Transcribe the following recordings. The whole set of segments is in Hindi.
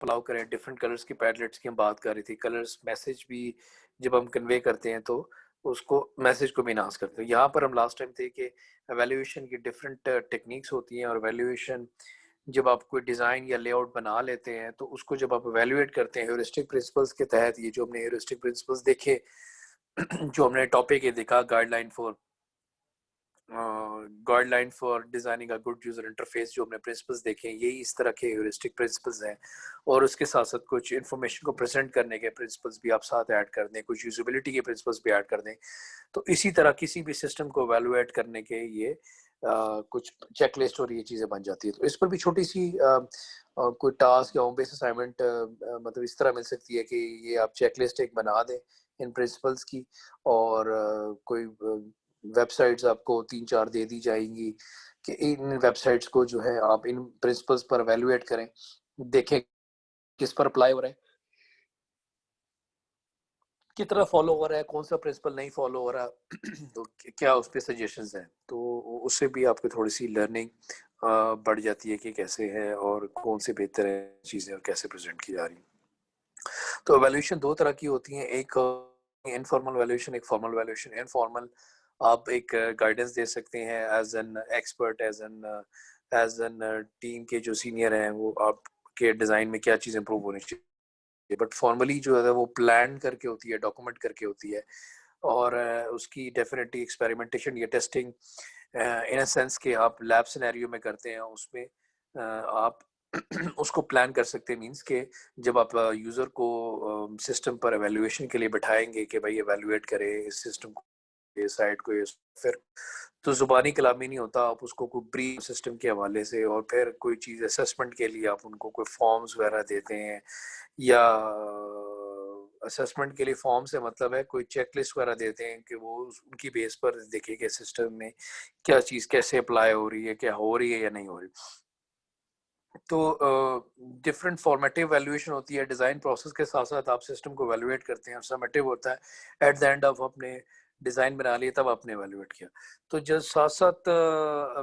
अलाउ करें, डिफरेंट कलर्स की पैडलेट्स की हम बात कर रही थी, कलर्स मैसेज भी जब हम कन्वे करते हैं तो उसको मैसेज को भी इनहांस करते हैं। यहाँ पर हम लास्ट टाइम थे कि एवेल्यूएशन की डिफरेंट टेक्निक्स होती हैं, और एवेल्यूएशन जब आप कोई डिज़ाइन या लेआउट बना लेते हैं तो उसको जब आप एवेल्युएट करते हैं ह्यूरिस्टिक प्रिंसिपल्स के तहत, ये जो हमने ह्यूरिस्टिक प्रिंसिपल्स देखे जो हमने टॉपिक ये देखा, guideline for designing a good user interface, जो हमने प्रिंसिपल्स देखे हैं, यही इस तरह के ह्यूरिस्टिक प्रिंसिपल्स हैं। और उसके साथ साथ कुछ इंफॉर्मेशन को प्रेजेंट करने के प्रिंसिपल्स भी आप साथ ऐड कर दें, कुछ यूजिबिलिटी के प्रिंसिपल्स भी ऐड कर दें। तो इसी तरह किसी भी सिस्टम को एवेलुएट करने के ये कुछ चेकलिस्ट और ये चीज़ें बन जाती है। तो इस पर भी छोटी सी कोई टास्क या होम बेस्ड असाइनमेंट मतलब इस तरह मिल सकती है कि ये आप चेकलिस्ट एक बना दें इन प्रिंसिपल्स की, और कोई वेबसाइट्स आपको 3-4 दे दी जाएंगी कि इन वेबसाइट्स को जो है आप इन प्रिंसिपल्स पर एवेलुएट करें, देखें किस पर अप्लाई हो रहा है, कितना फॉलो हो रहा है, कौन सा प्रिंसिपल नहीं फॉलो हो रहा तो क्या उस पर सजेशंस हैं। तो उससे भी आपको थोड़ी सी लर्निंग बढ़ जाती है कि कैसे है और कौन से बेहतर है चीज़ें और कैसे प्रेजेंट की जा रही हैं। तो एवेल्यूशन दो तरह की होती हैं, एक इनफॉर्मल वैल्यूएशन, एक फॉर्मल वैल्यूएशन। इनफॉर्मल आप एक गाइडेंस दे सकते हैं as an expert, as an team के जो सीनियर हैं वो आपके डिज़ाइन में क्या चीज़ इंप्रूव होनी चाहिए। बट फॉर्मली जो है वो प्लान करके होती है, डॉक्यूमेंट करके होती है, और उसकी डेफिनेटली एक्सपेरिमेंटेशन या टेस्टिंग इन अ सेंस कि आप लैब सिनेरियो में करते हैं, उसमें आप उसको प्लान कर सकते हैं। मींस के जब आप यूज़र को सिस्टम पर एवेल्युएशन के लिए बैठाएंगे कि भाई एवेल्युएट करें इस सिस्टम को, ये साइट को, ये फिर तो ज़ुबानी कलामी नहीं होता, आप उसको कोई ब्रीफ सिस्टम के हवाले से, और फिर कोई चीज़ असेसमेंट के लिए आप उनको कोई फॉर्म्स वगैरह देते हैं, या असेसमेंट के लिए फॉर्म से मतलब है कोई चेकलिस्ट वगैरह देते हैं कि वो उनकी बेस पर देखे कि सिस्टम में क्या चीज़ कैसे अप्लाई हो रही है, क्या हो रही है या नहीं हो रही। तो डिफरेंट फॉर्मेटिव वैल्यूएशन होती है डिज़ाइन प्रोसेस के साथ साथ, आप सिस्टम को वैल्यूएट करते हैं, और समेटिव होता है एट द एंड ऑफ अपने डिज़ाइन बना लिए तब आपने वैल्यूएट किया। तो जो साथ साथ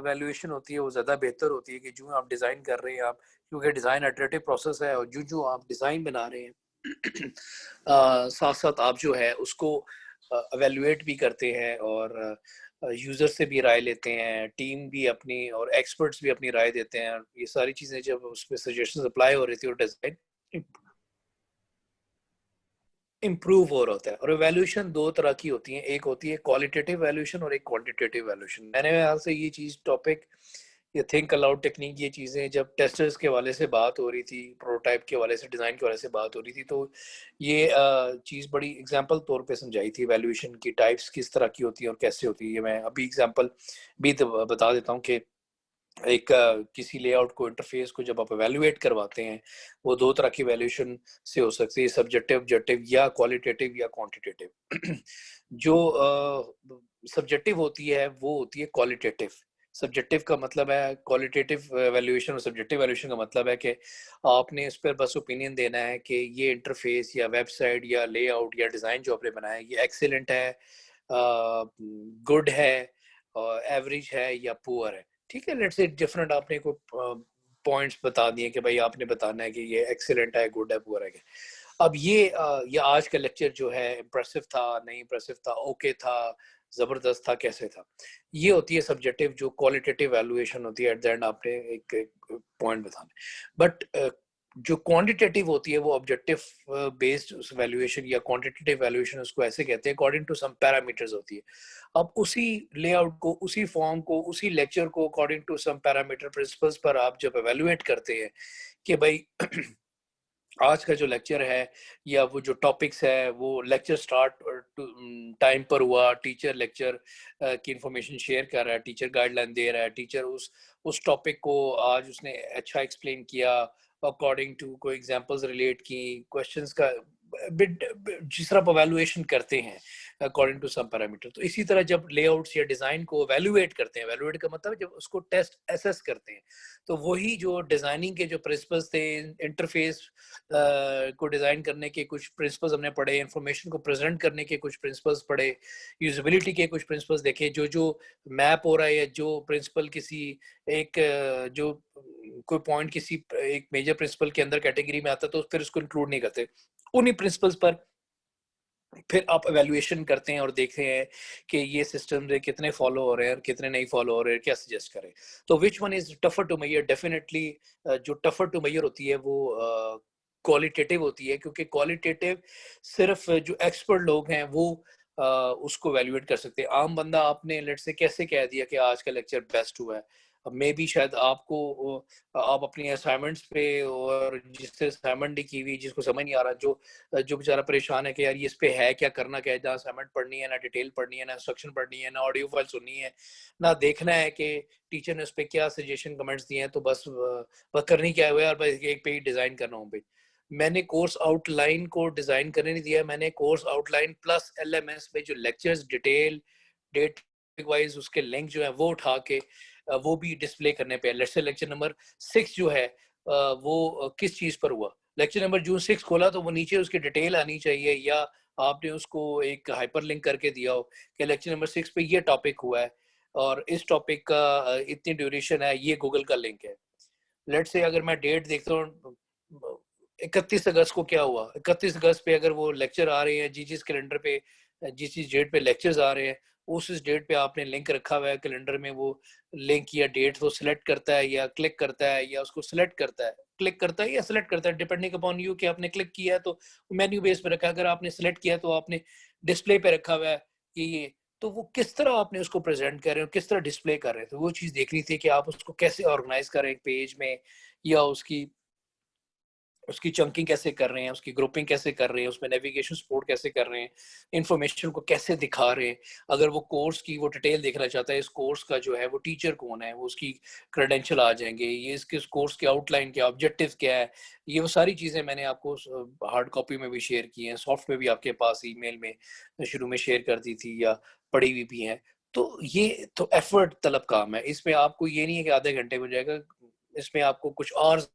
वैल्यूएशन होती है वो ज़्यादा बेहतर होती है कि जो आप डिज़ाइन कर रहे हैं आप, क्योंकि डिज़ाइन इटरेटिव प्रोसेस है, और जो जो आप डिज़ाइन बना रहे हैं साथ साथ आप जो है उसको एवेल्युएट भी करते हैं, और यूज़र से भी राय लेते हैं, टीम भी अपनी और एक्सपर्ट्स भी अपनी राय देते हैं। ये सारी चीज़ें जब उसमें सजेशंस अप्लाई हो रही थी और डिज़ाइन इम्प्रूव हो रहा होता है। और एवेल्यूशन दो तरह की होती है, एक होती है क्वालिटेटिव वैल्यूएशन और एक क्वांटिटेटिव वैल्यूएशन। मैंने यहाँ से ये चीज़ टॉपिक, ये थिंक अलाउड टेक्निक, ये चीज़ें जब टेस्टर्स के हवाले से बात हो रही थी, प्रोटोटाइप के हवाले से, डिज़ाइन के हवाले से बात हो रही थी, तो ये चीज़ बड़ी एग्जांपल तौर पे समझाई थी वैल्यूएशन की टाइप्स किस तरह की होती है और कैसे होती है। ये मैं अभी एग्जांपल भी बता देता हूँ कि एक किसी लेआउट को, इंटरफेस को जब आप एवेल्युएट करवाते हैं, वो दो तरह की वैल्यूएशन से हो सकती है, सब्जेक्टिव, ऑब्जेक्टिव, या क्वालिटेटिव या क्वांटिटेटिव। जो सब्जेक्टिव होती है वो होती है क्वालिटेटिव। सब्जेक्टिव का मतलब है क्वालिटेटिव वैल्यूएशन, और सब्जेक्टिव वैल्यूएशन का मतलब है कि आपने इस पर बस ओपिनियन देना है कि ये इंटरफेस या वेबसाइट या लेआउट या डिज़ाइन जो आपने बनाया है ये एक्सीलेंट है, गुड है, एवरेज है या पुअर है। ठीक है, लेट्स से डिफरेंट आपने को पॉइंट्स बता दिए कि भाई आपने बताना है कि ये एक्सीलेंट है, गुड है, पुअर है। अब ये आज का लेक्चर जो है इम्प्रेसिव था, नहीं इम्प्रेसिव था, ओके था, जबरदस्त था, कैसे था, ये होती है सब्जेक्टिव। जो क्वालिटेटिव वैल्यूएशन होती है एट द एंड आपने एक पॉइंट बताना। बट जो क्वांटिटेटिव होती है वो ऑब्जेक्टिव बेस्ड वैल्यूएशन या क्वांटिटेटिव वैल्यूएशन उसको ऐसे कहते हैं, अकॉर्डिंग टू सम पैरामीटर्स होती है। अब उसी लेआउट को, उसी फॉर्म को, उसी लेक्चर को according to some parameter principles पर आप जब एवेल्युएट करते हैं कि भाई आज का जो लेक्चर है या वो जो टॉपिक्स है वो लेक्चर स्टार्ट टाइम पर हुआ, टीचर लेक्चर की इंफॉर्मेशन शेयर कर रहा है, टीचर गाइडलाइन दे रहा है, टीचर उस टॉपिक को आज उसने अच्छा एक्सप्लेन किया, अकॉर्डिंग टू कोई एग्जांपल्स रिलेट की, क्वेश्चंस का जिस तरह आप evaluation करते हैं अकॉर्डिंग टू सम पैरामीटर, तो इसी तरह जब लेआउट्स या डिजाइन को evaluate करते हैं, evaluate का मतलब जब उसको टेस्ट एसेस करते हैं, तो वही जो डिजाइनिंग के जो प्रिंसिपल्स थे, इंटरफेस को डिजाइन करने के कुछ प्रिंसिपल्स हमने पढ़े, इंफॉर्मेशन को प्रेजेंट करने के कुछ प्रिंसिपल्स पढ़े, यूजेबिलिटी के कुछ प्रिंसिपल्स देखे, जो मैप हो रहा है या जो प्रिंसिपल किसी एक जो कोई पॉइंट किसी एक मेजर प्रिंसिपल के अंदर कैटेगरी में आता है, तो फिर उसको इंक्लूड नहीं करते। उन्हीं प्रिंसिपल्स पर फिर आप एवेल्युएशन करते हैं और देखते हैं कि ये सिस्टम कितने फॉलो हो रहे हैं और कितने नहीं फॉलो हो रहे हैं, क्या सजेस्ट करें। तो which one is tougher to measure? Definitely जो टफर टू मेजर होती है वो क्वालिटेटिव होती है, क्योंकि क्वालिटेटिव सिर्फ जो एक्सपर्ट लोग हैं वो उसको वैल्यूएट कर सकते हैं। आम बंदा आपने लेट से कैसे कह दिया कि आज का लेक्चर बेस्ट हुआ है, मे बी शायद आपको आप अपनी असाइनमेंट्स पे, और जिससे असाइनमेंट नहीं की हुई, जिसको समझ नहीं आ रहा, जो बेचारा परेशान है कि यार ये इस पे है क्या, करना क्या है, ना असाइनमेंट पढ़नी है, ना डिटेल पढ़नी है, ना इंस्ट्रक्शन पढ़नी है, ना ऑडियो फाइल सुननी है, ना देखना है कि टीचर ने उस पर क्या सजेशन कमेंट्स दिए हैं, तो बस करनी क्या है यार, बस एक पे ही डिजाइन करना हूँ। मैंने कोर्स आउटलाइन को डिजाइन करने नहीं दिया, मैंने कोर्स आउटलाइन प्लस एलएमएस में जो लेक्चर्स डिटेल डेट वाइज उसके लिंक जो है वो उठा के वो भी डिस्प्ले करने पे। लेट्स से लेक्चर नंबर 6 जो है वो किस चीज पर हुआ, लेक्चर नंबर जून 6 खोला तो वो नीचे उसकी डिटेल आनी चाहिए, या आपने उसको एक हाइपर लिंक करके दिया हो कि लेक्चर नंबर 6 पे ये टॉपिक हुआ है और इस टॉपिक का इतनी ड्यूरेशन है, ये गूगल का लिंक है। लेट्स से अगर मैं डेट देखता हूँ 31 अगस्त को क्या हुआ, 31 अगस्त पे अगर वो लेक्चर आ रहे हैं, जिस कैलेंडर पे जिस डेट पे लेक्चर्स आ रहे हैं, उस डेट पे आपने लिंक रखा हुआ है कैलेंडर में, वो लिंक या डेट वो सिलेक्ट करता है या क्लिक करता है या उसको सिलेक्ट करता है, क्लिक करता है या सिलेक्ट करता है, डिपेंडिंग अपॉन यू कि आपने क्लिक किया है तो मेन्यू बेस पे रखा है, अगर आपने सिलेक्ट किया तो आपने डिस्प्ले पे रखा हुआ है कि ये, तो वो किस तरह आपने उसको प्रेजेंट कर रहे हो, किस तरह डिस्प्ले कर रहे हैं, तो वो चीज देखनी थी कि आप उसको कैसे ऑर्गेनाइज करें एक पेज में, या उसकी उसकी चंकिंग कैसे कर रहे हैं, उसकी ग्रुपिंग कैसे कर रहे हैं, उसमें नेविगेशन सपोर्ट कैसे कर रहे हैं, इंफॉर्मेशन को कैसे दिखा रहे हैं। अगर वो कोर्स की वो डिटेल देखना चाहता है, इस कोर्स का जो है वो टीचर कौन है, वो उसकी क्रेडेंशियल आ जाएंगे, ये इसके कोर्स के आउटलाइन क्या, ऑब्जेक्टिव क्या है, ये वो सारी चीज़ें मैंने आपको हार्ड कॉपी में भी शेयर की हैं, सॉफ्ट में भी आपके पास ईमेल में शुरू में शेयर कर दी थी या पढ़ी हुई भी हैं। तो ये तो एफर्ट तलब काम है, इसमें आपको ये नहीं है कि आधे घंटे में हो जाएगा, इसमें आपको कुछ और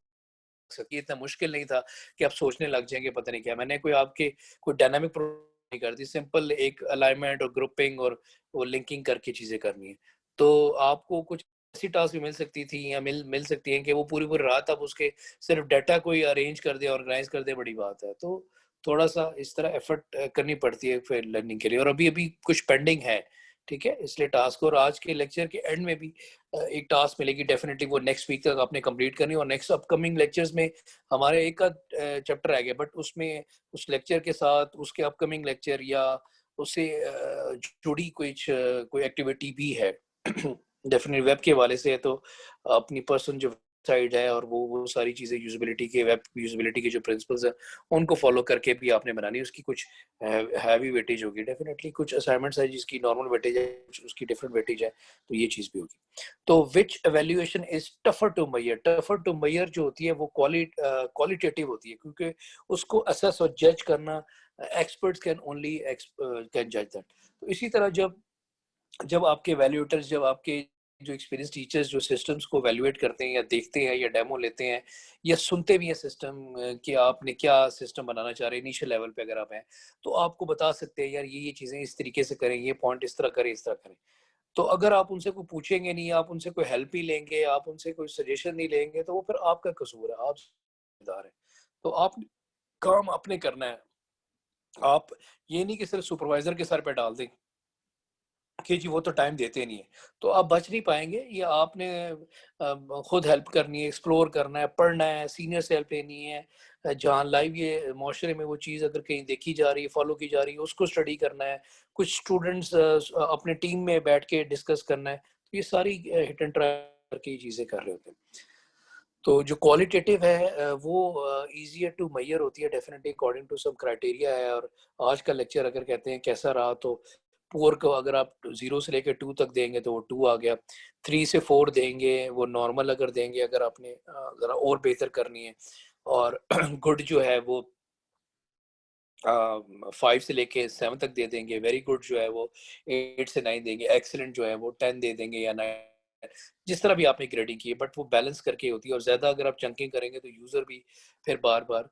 सकती है, इतना मुश्किल नहीं था कि आप सोचने लग जाएंगे पता नहीं क्या। मैंने कोई आपके कोई डायनामिक नहीं कर दी, सिंपल एक अलाइनमेंट और ग्रुपिंग और वो लिंकिंग करके चीजें करनी है। तो आपको कुछ ऐसी टास्क भी मिल सकती थी या मिल सकती हैं कि वो पूरी पूरी रात आप उसके सिर्फ डाटा को ही अरेंज कर दे, ऑर्गेनाइज कर दे, बड़ी बात है। तो थोड़ा सा इस तरह एफर्ट करनी पड़ती है फिर लर्निंग के लिए, और अभी अभी कुछ पेंडिंग है, ठीक है, इसलिए टास्क। और आज के लेक्चर के एंड में भी एक टास्क मिलेगी, डेफिनेटली वो नेक्स्ट वीक तक आपने कंप्लीट करनी, और नेक्स्ट अपकमिंग लेक्चर्स में हमारे एक का चैप्टर आ गया, बट उसमें उस लेक्चर के साथ उसके अपकमिंग लेक्चर या उससे जुड़ी कोई एक्टिविटी भी है डेफिनेटली वेब के हवाले से है, तो अपनी पर्सन जो साइड है और वो सारी चीज़ें यूजेबिलिटी के, वेब यूजेबिलिटी के जो प्रिंसिपल्स हैं उनको फॉलो करके भी आपने बनानी है। उसकी कुछ हैवी वेटेज होगी डेफिनेटली, कुछ असाइनमेंट्स है जिसकी नॉर्मल वेटेज है, उसकी डिफरेंट वेटेज है, तो ये चीज़ भी होगी। तो which evaluation is tougher to measure? Tougher to measure जो होती है वो क्वालिटेटिव होती है, क्योंकि उसको असेस और जज करना एक्सपर्ट्स कैन ओनली कैन जज दैट। तो इसी तरह जब जब आपके वैल्यूएटर्स, जब आपके जो एक्सपीरियंस टीचर्स जो सिस्टम्स को वैल्यूएट करते हैं या देखते हैं या डेमो लेते हैं या सुनते भी हैं सिस्टम कि आपने क्या सिस्टम बनाना चाह रहे हैं इनिशियल लेवल पे अगर आप हैं, तो आपको बता सकते हैं यार ये चीज़ें इस तरीके से करें, ये पॉइंट इस तरह करें, इस तरह करें। तो अगर आप उनसे कोई पूछेंगे नहीं, आप उनसे कोई हेल्प ही लेंगे, आप उनसे कोई सजेशन नहीं लेंगे, तो वो फिर आपका कसूर है, आप जिम्मेदार है। तो आप काम आपने करना है, आप ये नहीं कि सिर्फ सुपरवाइजर के सर पे डाल दें कि जी वो तो टाइम देते नहीं है, तो आप बच नहीं पाएंगे। ये आपने खुद हेल्प करनी है, एक्सप्लोर करना है, पढ़ना है, सीनियर से हेल्प लेनी है, जहाँ लाइव ये माशरे में वो चीज़ अगर कहीं देखी जा रही है, फॉलो की जा रही है, उसको स्टडी करना है, कुछ स्टूडेंट्स अपने टीम में बैठ के डिस्कस करना है, तो ये सारी हिट एंड ट्राई करके चीज़ें कर रहे होते हैं। तो जो क्वालिटेटिव है वो ईजियर टू मेजर होती है definitely according to some criteria है। और आज का लेक्चर अगर कहते हैं कैसा रहा, तो पुअर को अगर आप 0 से लेकर 2 तक देंगे तो वो 2 आ गया, 3 से 4 देंगे वो नॉर्मल अगर देंगे, अगर आपने ज़रा और बेहतर करनी है, और गुड जो है वो 5 से लेके 7 तक दे देंगे, वेरी गुड जो है वो 8 से 9 देंगे, एक्सीलेंट जो है वो 10 दे देंगे या 9, जिस तरह भी आपने ग्रेडिंग की है, बट वो बैलेंस करके होती है। और ज़्यादा अगर आप चंकिंग करेंगे तो यूज़र भी फिर बार-बार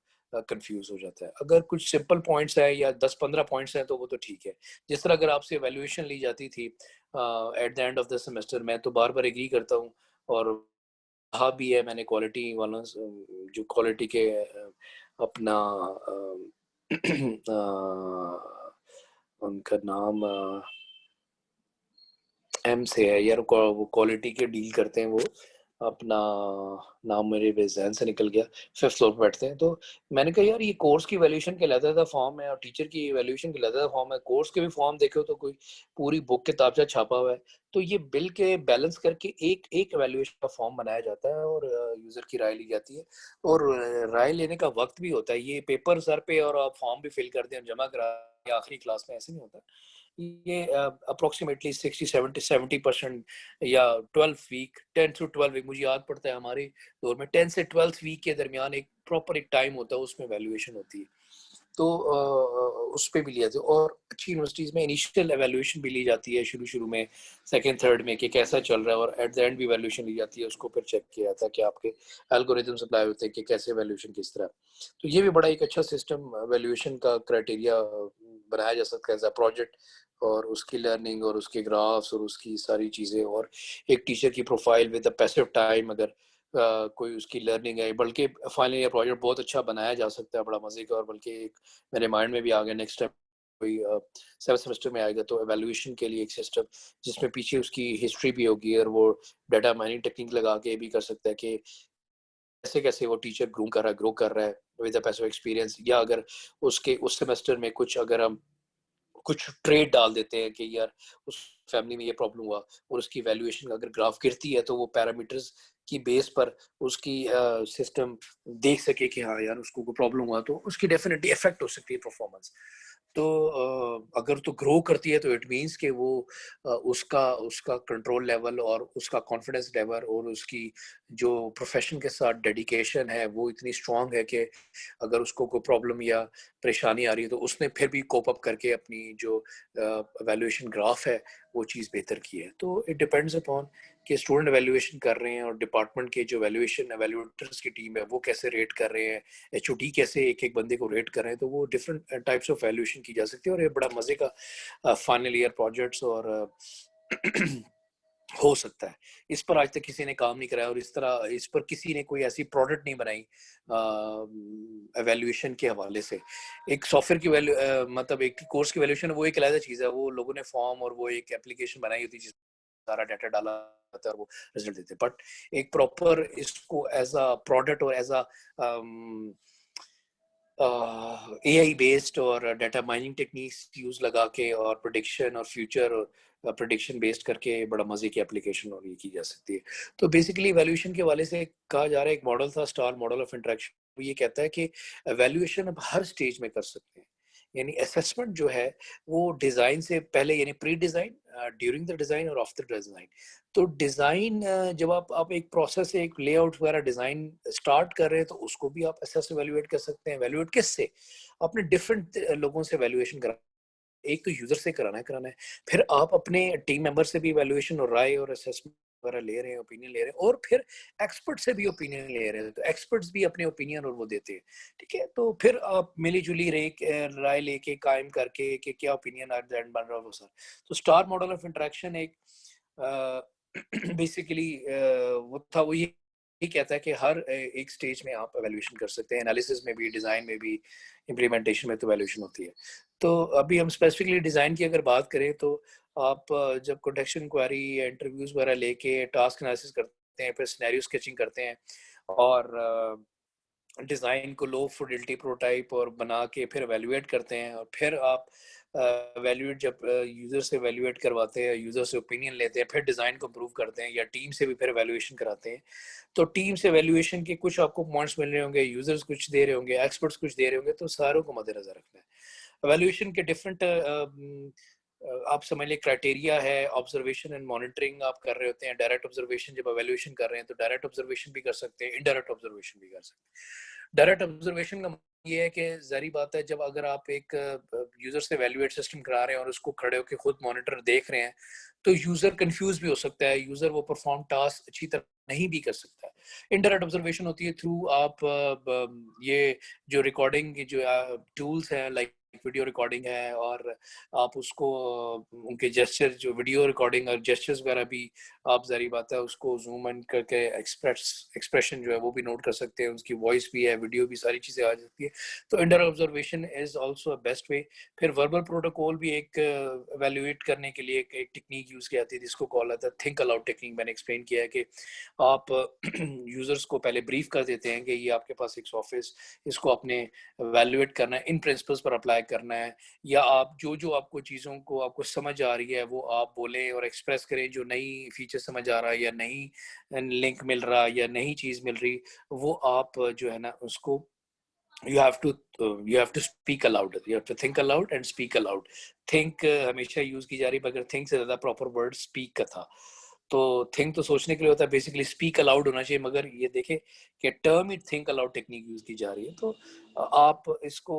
कंफ्यूज हो जाता है। अगर कुछ सिंपल पॉइंट्स हैं या 10-15 पॉइंट्स हैं तो वो तो ठीक है। जिस तरह अगर आपसे इवैल्यूएशन ली जाती थी at the end of the semester, मैं तो बार-बार एग्री करता हूँ और कहा भी है मैंने क्वालिटी वालों से, जो क्वालिटी के अपना उनका नाम एम से है यार, वो क्वालिटी के डील करते हैं वो, अपना नाम मेरे ज़हन से निकल गया, 5th फ्लोर पे बैठते हैं। तो मैंने कहा यार ये कोर्स की वैल्यूएशन के अलग-अलग फॉर्म है और टीचर की वैल्यूएशन के अलग-अलग फॉर्म है, कोर्स के भी फॉर्म देखो तो कोई पूरी बुक किताबचा छापा हुआ है। तो ये बिल के बैलेंस करके एक एक वैल्यूएशन का फॉर्म बनाया जाता है और यूज़र की राय ली जाती है और राय लेने का वक़्त भी होता है। ये पेपर सर पे और आप फॉर्म भी फिल कर दें और जमा करा के आखिरी क्लास में, ऐसे नहीं होता। ये अप्रोक्सीमेटली 60-70% या 12 वीक, 10 टू 12 वीक, मुझे याद पड़ता है हमारे दौर में 10 से 12 वीक के दरमियान एक प्रॉपर एक टाइम होता है, उसमें वैल्यूएशन होती है। तो उस पे भी लिया था और अच्छी यूनिवर्सिटीज़ में इनिशियल एवैल्यूएशन भी ली जाती है शुरू-शुरू में, सेकंड, थर्ड में कि कैसा चल रहा है और एट द एंड भी वैल्यूएशन ली जाती है, उसको फिर चेक किया जाता है कि आपके एल्गोरिथम्स अप्लाई होते हैं कि कैसे वैल्यूएशन किस तरह। तो ये भी बड़ा एक अच्छा सिस्टम वैल्यूएशन का क्राइटेरिया बनाया जा सकता है एज़ अ प्रोजेक्ट और उसकी लर्निंग और उसके ग्राफ्स और उसकी सारी चीज़ें और एक टीचर की profile with the passive time, अगर कोई उसकी लर्निंग है, बल्कि फाइनली ये प्रोजेक्ट बहुत अच्छा बनाया जा सकता है, बड़ा मज़े का। और बल्कि एक मेरे माइंड में भी आ गया, नेक्स्ट टाइम कोई 7th सेमेस्टर में आएगा तो इवैल्यूएशन के लिए एक सिस्टम जिसमें पीछे उसकी हिस्ट्री भी होगी और वो डाटा माइनिंग टेक्निक लगा के भी कर सकता है कि कैसे-कैसे वो टीचर ग्रो कर रहा है विद द पैसिव एक्सपीरियंस, या अगर उसके उस सेमेस्टर में कुछ अगर हम कुछ ट्रेड डाल देते हैं कि यार उस फैमिली में ये प्रॉब्लम हुआ और उसकी वैल्यूएशन अगर ग्राफ गिरती है तो वो पैरामीटर्स की बेस पर उसकी सिस्टम देख सके कि हाँ यार उसको कोई प्रॉब्लम हुआ तो उसकी डेफिनेटली इफेक्ट हो सकती है परफॉर्मेंस। तो अगर तो ग्रो करती है तो इट मीन्स कि वो उसका उसका कंट्रोल लेवल और उसका कॉन्फिडेंस लेवल और उसकी जो प्रोफेशन के साथ डेडिकेशन है वो इतनी स्ट्रांग है कि अगर उसको कोई प्रॉब्लम या परेशानी आ रही है तो उसने फिर भी कोप अप करके अपनी जो वैल्यूएशन ग्राफ है वो चीज़ बेहतर की है। तो इट डिपेंड्स अपॉन कि स्टूडेंट वैल्यूएशन कर रहे हैं और डिपार्टमेंट के जो वैल्यूएशन एवैल्यूएटर्स की टीम है वो कैसे रेट कर रहे हैं, एचओडी कैसे एक-एक बंदे को रेट कर रहे हैं, तो वो डिफरेंट टाइप्स ऑफ वैल्यूएशन की जा सकती है और ये बड़ा मज़े का फाइनल ईयर प्रोजेक्ट्स और हो सकता है। इस पर आज तक किसी ने काम नहीं कराया और इस पर किसी ने कोई ऐसी प्रोडक्ट नहीं बनाई एवैल्यूएशन के हवाले से। एक सॉफ्टवेयर की मतलब एक कोर्स की वैल्यूएशन वो एक अलग चीज़ है, वो लोगों ने फॉर्म और वो एक एप्लीकेशन बनाई होती है जिसमें सारा डाटा डाला होता है और वो रिजल्ट देते हैं। बट एक प्रॉपर इसको एज़ अ प्रोडक्ट और as a um AI based और डाटा माइनिंग टेक्निक्स यूज लगा के और प्रोडिक्शन और फ्यूचर और प्रोडिक्शन बेस्ड करके बड़ा मजे की एप्लीकेशन और ये की जा सकती है। तो बेसिकली वैल्यूएशन के वाले से कहा जा रहा है, एक मॉडल था स्टार मॉडल ऑफ इंटरेक्शन, वो ये कहता है कि वैल्यूएशन अब हर स्टेज में कर सकते हैं। यानी असेसमेंट जो है वो डिजाइन से पहले, यानी pre design, during the design और आफ्टर डिजाइन। तो डिजाइन जब आप एक प्रोसेस से एक लेआउट वगैरह डिजाइन स्टार्ट कर रहे हैं तो उसको भी आप असेस एवेल्युएट कर सकते हैं। एवेल्युएट किससे? अपने डिफरेंट लोगों से वैल्यूएशन करा, एक तो यूजर से कराना है, फिर आप अपने टीम मेंबर से भी वैल्यूएशन और राय और असेसमेंट वगैरह ले रहे हैं, ओपिनियन ले रहे हैं और फिर एक्सपर्ट से भी ओपिनियन ले रहे हैं, तो एक्सपर्ट्स भी अपने ओपिनियन और वो देते हैं। ठीक है, तो फिर आप मिली-जुली राय लेके कायम करके कि क्या ओपिनियन एट द एंड बन रहा है वो सर। तो स्टार मॉडल ऑफ इंटरेक्शन एक बेसिकली वो ये कहता है कि हर एक स्टेज में आप एवेल्यूएशन कर सकते हैं, एनालिसिस में भी, डिजाइन में भी, इम्प्लीमेंटेशन में तो एवेल्यूएशन होती है। तो अभी हम स्पेसिफिकली डिजाइन की अगर बात करें तो आप जब कॉन्टेक्स्ट इंक्वायरी या इंटरव्यूज वगैरह लेके टास्क एनालिसिस करते हैं, फिर सिनेरियो स्केचिंग करते हैं और डिज़ाइन को लो फिडेलिटी प्रोटाइप और बना के फिर एवेल्युएट करते हैं और फिर आप एवेल्युएट जब यूज़र से एवेल्युएट करवाते हैं, यूज़र से ओपिनियन लेते हैं, फिर डिज़ाइन को इम्प्रूव करते हैं या टीम से भी फिर एवेल्युएशन कराते हैं। तो टीम से एवेल्युएशन के कुछ आपको पॉइंट्स मिल रहे होंगे, यूज़र्स कुछ दे रहे होंगे, एक्सपर्ट्स कुछ दे रहे होंगे, तो सारों को मद्देनज़र रखना है। एवेल्युएशन के डिफरेंट आप समझ लें क्राइटेरिया है, ऑब्जर्वेशन एंड मॉनिटरिंग आप कर रहे होते हैं, डायरेक्ट ऑब्जर्वेशन जब एवेल्युएशन कर रहे हैं तो डायरेक्ट ऑब्जर्वेशन भी कर सकते हैं, इनडायरेक्ट ऑब्जर्वेशन भी कर सकते हैं। डायरेक्ट ऑब्जर्वेशन का ये है कि ज़ाहिर बात है, जब अगर आप एक यूज़र से वैल्यूएट सिस्टम करा रहे हैं और उसको खड़े होकर खुद मॉनिटर देख रहे हैं, तो यूज़र कंफ्यूज भी हो सकता है, यूज़र वो परफॉर्म टास्क अच्छी तरह नहीं भी कर सकता है। इनडायरेक्ट ऑब्जर्वेशन होती है थ्रू आप ये जो रिकॉर्डिंग की जो टूल्स हैं, लाइक वीडियो रिकॉर्डिंग है, और आप उसको उनके जेस्चर, जो वीडियो रिकॉर्डिंग और जेस्चर्स वगैरह भी आप ज़ाहिर बात है उसको जूम इन करके एक्सप्रेशन जो है वो भी नोट कर सकते हैं, उसकी वॉइस भी है, वीडियो भी, सारी चीज़ें आ जाती है। तो indirect observation is also a best way. फिर वर्बल प्रोटोकॉल भी एक एवेल्युएट करने के लिए एक टेक्निक यूज़ की जाती है जिसको कॉल आता है थिंक अलाउड टेक्निक। मैंने एक्सप्लेन किया है कि आप यूजर्स को पहले ब्रीफ कर देते हैं कि ये आपके पास एक ऑफिस, इसको आपने एवेल्युएट करना है, इन प्रिंसिपल्स पर अप्लाई करना है, या आप जो जो आपको चीज़ों को आपको समझ आ रही है वो आप बोलें और एक्सप्रेस करें, जो नई फीचर समझ आ रहा है या नई लिंक मिल रहा है या नई चीज़ मिल रही, वो आप जो है ना उसको you have to speak aloud, you have to think aloud and speak aloud. think हमेशा यूज की जा रही, मगर think से ज्यादा प्रॉपर वर्ड speak का था। तो think तो सोचने के लिए होता है, बेसिकली speak aloud होना चाहिए, मगर ये देखे कि term it think aloud technique use की जा रही है, तो आप इसको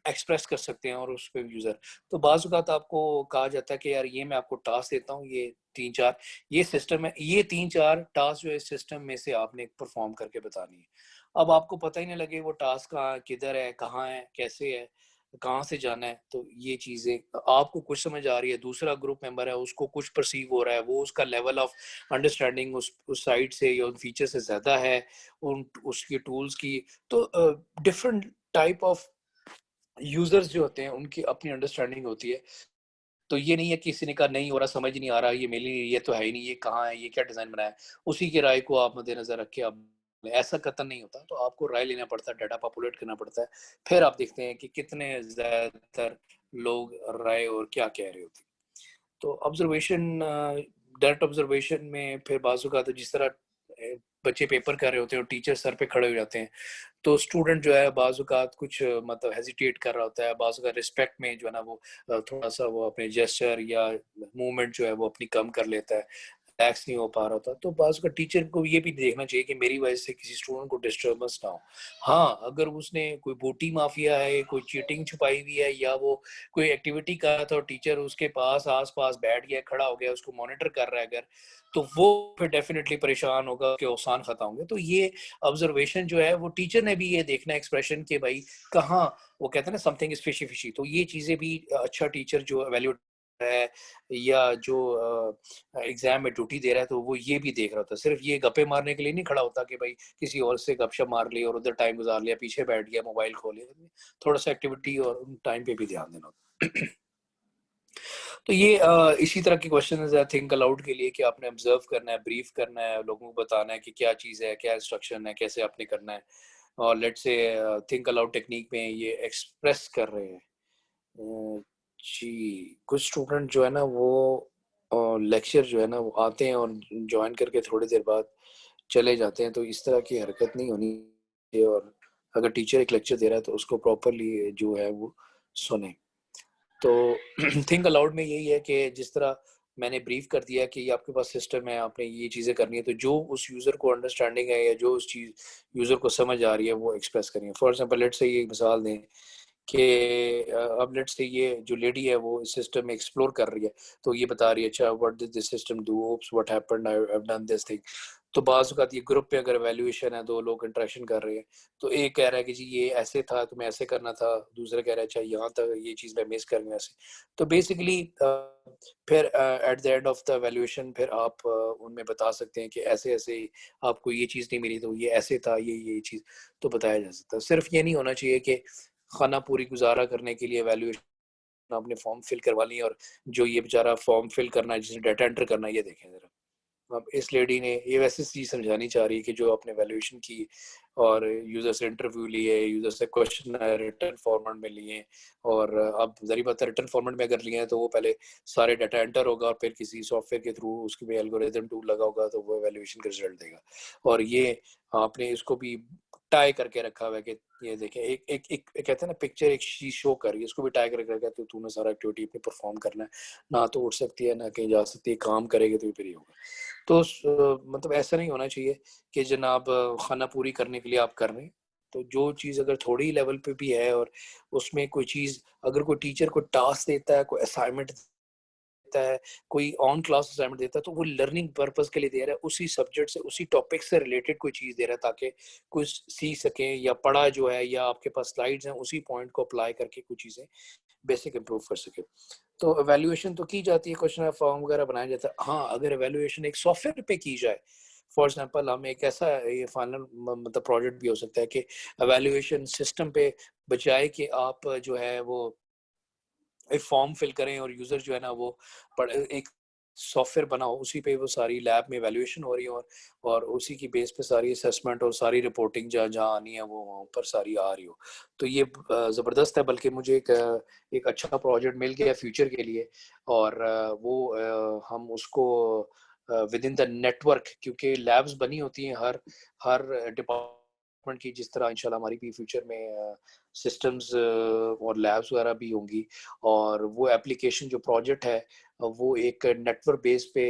एक्सप्रेस कर सकते हैं और उस पर यूजर। तो बाज़ औक़ात आपको कहा जाता है कि यार ये मैं आपको टास्क देता हूँ, ये 3-4 ये सिस्टम है, ये 3-4 टास्क जो है सिस्टम में से आपने परफॉर्म करके बतानी है। अब आपको पता ही नहीं लगे वो टास्क कहाँ किधर है, कहाँ है, कैसे है, कहाँ से जाना है, तो ये चीजें आपको कुछ समझ आ रही है, दूसरा ग्रुप मेंबर है उसको कुछ परसीव हो रहा है, वो उसका लेवल ऑफ अंडरस्टैंडिंग उस साइड से या उन फीचर से ज्यादा है, उन उसकी टूल्स की। तो डिफरेंट टाइप ऑफ यूजर्स जो होते हैं उनकी अपनी अंडरस्टैंडिंग होती है। तो ये नहीं है कि किसी ने कहा नहीं हो रहा, समझ नहीं आ रहा, ये मेरे लिए ये तो है ही नहीं, ये कहाँ है, ये क्या डिजाइन बनाया है, उसी की राय को आप मद्देनजर रख के आप, ऐसा कतई नहीं होता। तो आपको राय लेना पड़ता है, डाटा पॉपुलेट करना पड़ता है, फिर आप देखते हैं कि कितने ज्यादातर लोग राय और क्या कह रहे होते हैं। तो ऑब्जर्वेशन, डायरेक्ट ऑब्जर्वेशन में फिर बाजू का, तो जिस तरह बच्चे पेपर कर रहे होते हैं और टीचर सर पे खड़े हो जाते हैं, तो स्टूडेंट जो है बाज़ औक़ात कुछ मतलब हेजिटेट कर रहा होता है, बाज़ औक़ात रिस्पेक्ट में जो है ना वो थोड़ा सा वो अपने जेस्चर या मूवमेंट जो है वो अपनी कम कर लेता है, रिलैक्स नहीं हो पा रहा था। तो बाज़ का टीचर को ये भी देखना चाहिए कि मेरी वजह से किसी स्टूडेंट को डिस्टर्बेंस ना हो। हाँ, अगर उसने कोई बूटी माफिया है, कोई चीटिंग छुपाई हुई है, या वो कोई एक्टिविटी कर रहा था और टीचर उसके पास आस-पास बैठ गया, खड़ा हो गया, उसको मॉनिटर कर रहा है अगर, तो वो फिर डेफिनिटली परेशान होगा कि औसान खता होंगे। तो ये ऑब्जर्वेशन जो है वो टीचर ने भी ये देखना एक्सप्रेशन के भाई कहाँ, वो कहते हैं ना समथिंग इज फिशी फिशी, तो ये चीजें भी अच्छा टीचर जो एवेल्यूएट है या जो एग्जाम में ड्यूटी दे रहा है, तो वो ये भी देख रहा होता है, सिर्फ ये गप्पे मारने के लिए नहीं खड़ा होता कि भाई किसी और से गपशप मार ली और उधर टाइम गुजार लिया, पीछे बैठ गया, मोबाइल खोल लिया। थोड़ा सा एक्टिविटी और टाइम पे भी ध्यान देना होता है। तो ये इसी तरह के क्वेश्चन है थिंक अलाउड के लिए, कि आपने ऑब्जर्व करना है, ब्रीफ करना है, लोगों को बताना है कि क्या चीज़ है, क्या इंस्ट्रक्शन है, कैसे आपने करना है, और let's say think allowed technique में ये एक्सप्रेस कर रहे हैं। जी, कुछ स्टूडेंट जो है ना वो लेक्चर जो है ना वो आते हैं और ज्वाइन करके थोड़ी देर बाद चले जाते हैं, तो इस तरह की हरकत नहीं होनी चाहिए, और अगर टीचर एक लेक्चर दे रहा है तो उसको प्रॉपरली जो है वो सुने। तो थिंक अलाउड में यही है कि जिस तरह मैंने ब्रीफ कर दिया कि ये आपके पास सिस्टम है, आपने ये चीज़ें करनी है, तो जो उस यूज़र को अंडरस्टैंडिंग है या जो उस चीज़ यूज़र को समझ आ रही है वो एक्सप्रेस करिए। फॉर एग्जांपल लेट्स से ये एक मिसाल दें कि अब लेट्स से ये जो लेडी है वो इस सिस्टम में एक्सप्लोर कर रही है, तो ये बता रही है अच्छा what did this system do, oops what happened, I have done this thing. तो बाज़ औक़ात ये ग्रुप पे अगर वैल्यूएशन है, 2 लोग इंटरेक्शन कर रहे हैं, तो एक कह रहा है कि जी ये ऐसे था, तुम्हें ऐसे करना था, दूसरा कह रहा है अच्छा यहाँ तक ये चीज़ मैं मिस कर गया ऐसे। तो बेसिकली फिर at the end of the valuation फिर आप उनमें बता सकते हैं कि ऐसे-ऐसे आपको ये चीज़ नहीं मिली, तो ये ऐसे था, ये चीज़, तो बताया जा सकता है। सिर्फ ये नहीं होना चाहिए कि खाना पूरी गुज़ारा करने के लिए वैल्यूएशन आपने फॉर्म फिल करवा ली, और जो ये बेचारा फॉर्म फिल करना है, जिसने डाटा एंटर करना है, ये देखें ज़रा। अब इस लेडी ने ये वैसे चीज़ समझानी चाह रही है कि जो आपने वैल्यूएशन की और यूज़र से इंटरव्यू लिए, यूज़र से क्वेश्चन रिटर्न फॉर्मेट में लिए, और अब ज़ाहिर बात है रिटर्न फॉर्मेट में अगर लिए हैं तो वो पहले सारे डाटा एंटर होगा और फिर किसी सॉफ्टवेयर के थ्रू उसके में एल्गोरिथम टूल लगा होगा, तो वो वैल्यूएशन का रिजल्ट देगा। और ये आपने इसको भी टाई करके रखा हुआ है कि ये देखें एक एक एक कहते हैं ना पिक्चर एक चीज शो कर रही है, इसको भी टाई करके रखा है, तो तूने सारा एक्टिविटी पे परफॉर्म करना है, ना तो उठ सकती है ना कहीं जा सकती है, काम करेगी तो फिर ही होगा। तो मतलब ऐसा नहीं होना चाहिए कि जनाब खाना पूरी करने के लिए आप कर रहे हैं, तो जो चीज़ अगर थोड़ी लेवल पे भी है और उसमें कोई चीज़, अगर कोई टीचर को टास्क देता है, कोई असाइनमेंट देता है, कोई ऑन क्लास असाइनमेंट देता है, तो वो लर्निंग पर्पस के लिए दे रहा है, उसी सब्जेक्ट से, उसी टॉपिक से रिलेटेड कोई चीज़ दे रहा है ताकि कुछ सीख सकें, या पढ़ा जो है या आपके पास स्लाइड्स हैं उसी पॉइंट को अप्लाई करके कुछ चीज़ें बेसिक इंप्रूव कर सके। तो एवेल्युएशन तो की जाती है, क्वेश्चन फॉर्म वगैरह बनाया जाता है। हाँ, अगर एवेल्युएशन एक सॉफ्टवेयर पे की जाए, फॉर एग्जांपल हम एक ऐसा ये फाइनल मतलब प्रोजेक्ट भी हो सकता है कि एवेल्युएशन सिस्टम पे बजाय कि आप जो है वो एक फॉर्म फिल करें और यूजर जो है ना वो पढ़ एक सॉफ्टवेयर बनाओ, उसी पे वो सारी लैब में वैल्यूएशन हो रही है और उसी की बेस पे सारी असेसमेंट और सारी रिपोर्टिंग जहाँ जहाँ आनी है वो वहाँ पर सारी आ रही हो। तो ये ज़बरदस्त है, बल्कि मुझे एक अच्छा प्रोजेक्ट मिल गया फ्यूचर के लिए, और वो हम उसको विद इन द नेटवर्क, क्योंकि लैब्स बनी होती हैं हर हर डिपार्टमेंट की, जिस तरह इंशाल्लाह हमारी भी फ्यूचर में सिस्टम्स और लैब्स वगैरह भी होंगी, और वो एप्लीकेशन जो प्रोजेक्ट है वो एक नेटवर्क बेस पे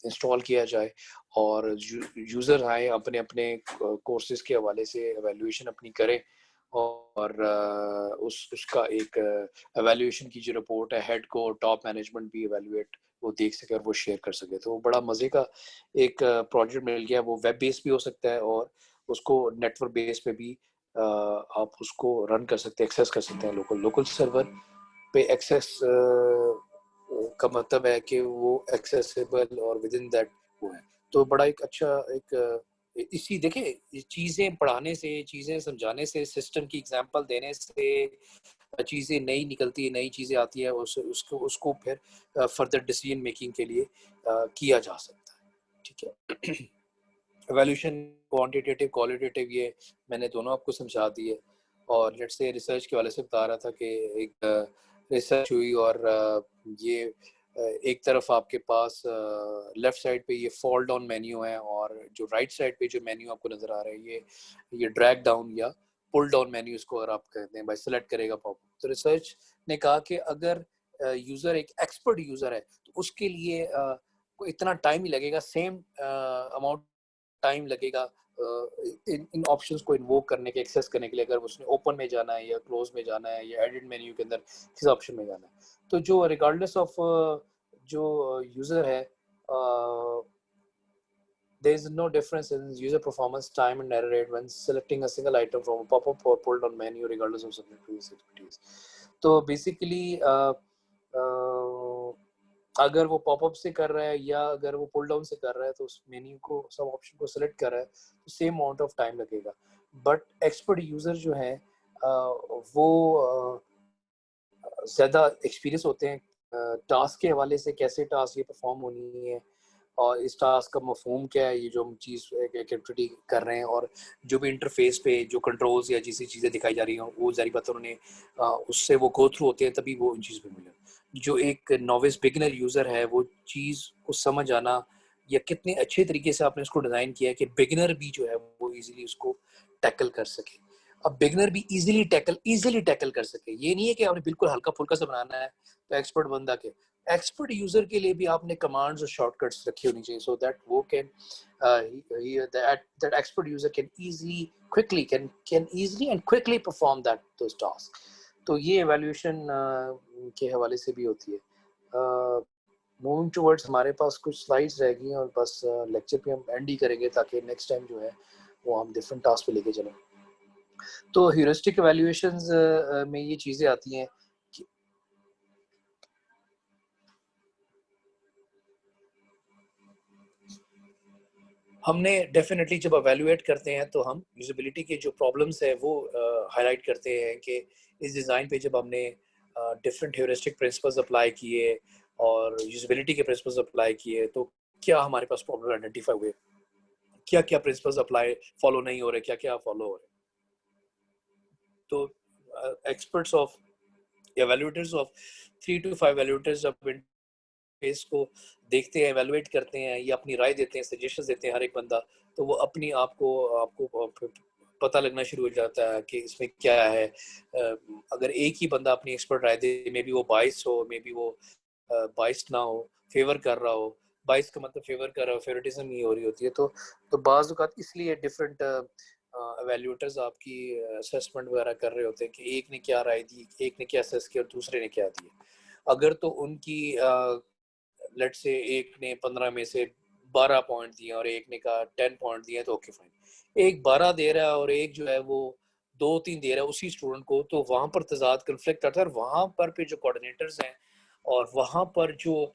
इंस्टॉल किया जाए, और यूज़र आए अपने अपने कोर्सेज के हवाले से एवेल्युएशन अपनी करें, और उसका एक एवेल्युएशन की जो रिपोर्ट है हेड को टॉप मैनेजमेंट भी एवेल्युएट वो देख सके और वो शेयर कर सके। तो बड़ा मज़े का एक प्रोजेक्ट मिल गया। वो वेब बेस भी हो सकता है और उसको नेटवर्क बेस पे भी आप उसको रन कर सकते हैं, एक्सेस कर सकते हैं। लोकल लोकल सर्वर पे एक्सेस का मतलब है कि वो एक्सेसिबल और विद इन दैट वो है। तो बड़ा एक अच्छा एक इसी देखिए चीज़ें पढ़ाने से, चीज़ें समझाने से, सिस्टम की एग्जांपल देने से चीज़ें नई निकलती है, नई चीज़ें आती है, उसको फिर फर्दर डिसीजन मेकिंग के लिए किया जा सकता है। ठीक है। एवोल्यूशन क्वांटिटेटिव क्वालिटेटिव ये मैंने दोनों आपको समझा दी है। और लेट्स से रिसर्च के वाले से बता रहा था कि एक रिसर्च हुई और ये एक तरफ आपके पास लेफ्ट साइड पे ये फॉल डाउन मेन्यू है, और जो राइट साइड पे जो मेन्यू आपको नजर आ रहा है ये ड्रैग डाउन या पुल डाउन मेन्यू इसको अगर आप कहते हैं, भाई सेलेक्ट करेगा पॉप। तो रिसर्च ने कहा कि अगर यूजर एक एक्सपर्ट यूजर है तो उसके लिए को इतना टाइम ही लगेगा, सेम अमाउंट टाइम लगेगा इन ऑप्शंस को इन्वोक करने के, एक्सेस करने के लिए, अगर उसने ओपन में जाना है या क्लोज में जाना है या एडिट मेन्यू के अंदर किस ऑप्शन में जाना है। तो जो रिगार्डलेस ऑफ जो यूजर है, there is no difference in user performance, time and error rate when selecting a single item from a pop-up or pull down menu regardless of subject previous activities. तो बेसिकली अगर वो पॉपअप से कर रहा है या अगर वो पुल डाउन से कर रहा है, तो उस मेन्यू को, सब ऑप्शन को सिलेक्ट कर रहा है, तो सेम अमाउंट ऑफ टाइम लगेगा। बट एक्सपर्ट यूजर जो है वो ज़्यादा एक्सपीरियंस होते हैं टास्क के हवाले से, कैसे टास्क ये परफॉर्म होनी है और इस टास्क का मफहूम क्या है, ये जो हम चीज़ एक एक्टिविटी कर रहे हैं, और जो भी इंटरफेस पे जो कंट्रोल्स या जैसी चीज़ें दिखाई जा रही हैं वो ज़ाहिर बात है उन्हें उससे वो गो थ्रू होते हैं, तभी वो उन चीज़ पे मिले। जो एक नॉविस बिगिनर यूज़र है वो चीज़ को समझ आना, या कितने अच्छे तरीके से आपने उसको डिज़ाइन किया है कि बिगिनर भी जो है वो इजीली उसको टैकल कर सके। अब बिगिनर भी इजीली टैकल कर सके, ये नहीं है कि आपने बिल्कुल हल्का फुल्का सा बनाना है तो एक्सपर्ट बंदा के, एक्सपर्ट यूजर के लिए भी आपने कमांड्स और शॉर्टकट्स रखी होनी चाहिए, सो दैट वो can that expert user can easily quickly can easily and quickly perform that those task. तो ये एवेल्यूएशन के हवाले से भी होती है। मूविंग टुवर्ड्स, हमारे पास कुछ स्लाइड्स रह गई हैं और बस लेक्चर पे हम एंड ही करेंगे ताकि नेक्स्ट टाइम जो है वो हम डिफरेंट टास्क पे लेके चलें। तो ह्यूरिस्टिक एवेल्युएशंस में ये चीज़ें आती हैं कि हमने डेफिनेटली जब एवेल्युएट करते हैं तो हम यूजेबिलिटी के जो प्रॉब्लम्स है वो हाईलाइट करते हैं कि इस डिज़ाइन पे जब हमने डिफरेंट ह्यूरिस्टिक प्रिंसिपल्स अप्लाई किए और यूजेबिलिटी के प्रिंसिपल्स अप्लाई किए, तो क्या हमारे पास प्रॉब्लम आइडेंटिफाई हुए, क्या क्या प्रिंसिपल्स अप्लाई फॉलो नहीं हो रहे, क्या क्या फॉलो हो रहे। तो एक्सपर्ट्स ऑफ एवेल्युएटर्स ऑफ 3 to 5 एवेल्युएटर्स जब फेस को देखते हैं, एवेलुएट करते हैं या अपनी राय देते हैं, सजेशंस देते हैं हर एक बंदा, तो वो अपनी आपको आपको पता लगना शुरू हो जाता है कि इसमें क्या है। अगर एक ही बंदा अपनी expert Rai they, may be वो बाइस हो, मे बी वो बाइस ना हो, फेवर कर रहा हो, बाइस का मतलब फेवर कर रहा हो, फेवरेटिज्म ही हो रही होती है। तो बाज़ औक़ात इसलिए डिफरेंट एवेल्यूएटर्स आपकी असेसमेंट वगैरह कर रहे होते हैं कि एक ने क्या राय दी, एक ने क्या असेस किया और दूसरे ने क्या दिया। अगर तो उनकी लेट्स से एक ने 15 में से 12 पॉइंट दिए और एक ने कहा 10 पॉइंट दिए तो ओके फाइन। एक 12 दे रहा है और एक जो है वो 2-3 दे रहा है उसी स्टूडेंट को, तो वहाँ पर तजाद कन्फ्लिक्ट आता है। और वहाँ पर फिर जो कोऑर्डिनेटर्स हैं और वहाँ पर जो